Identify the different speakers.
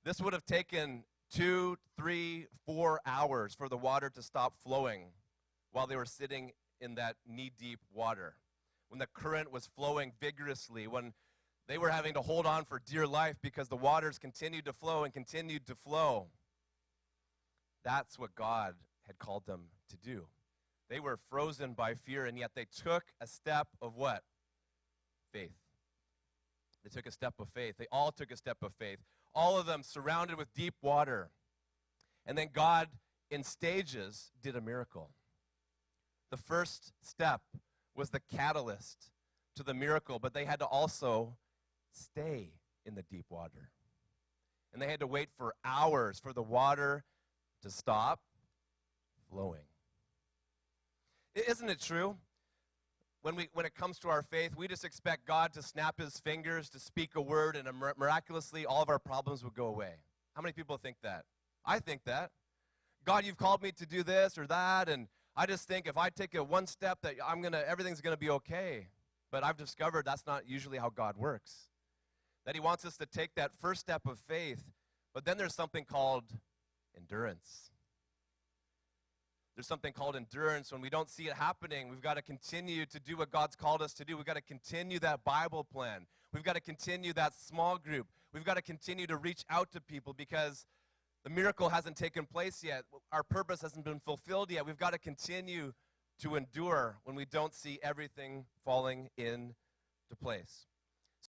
Speaker 1: This would have taken 2, 3, 4 hours for the water to stop flowing while they were sitting in that knee-deep water. When the current was flowing vigorously, when they were having to hold on for dear life because the waters continued to flow and continued to flow. That's what God had called them to do. They were frozen by fear, and yet they took a step of what? Faith. They took a step of faith. They all took a step of faith. All of them surrounded with deep water. And then God, in stages, did a miracle. The first step was the catalyst to the miracle, but they had to also stay in the deep water. And they had to wait for hours for the water to stop flowing. Isn't it true? When it comes to our faith, we just expect God to snap his fingers, to speak a word, and miraculously all of our problems would go away. How many people think that? I think that. God, you've called me to do this or that, and I just think if I take a one step that everything's gonna be okay. But I've discovered that's not usually how God works. That he wants us to take that first step of faith, but then there's something called endurance. There's something called endurance. When we don't see it happening, we've got to continue to do what God's called us to do. We've got to continue that Bible plan. We've got to continue that small group. We've got to continue to reach out to people because the miracle hasn't taken place yet. Our purpose hasn't been fulfilled yet. We've got to continue to endure when we don't see everything falling into place.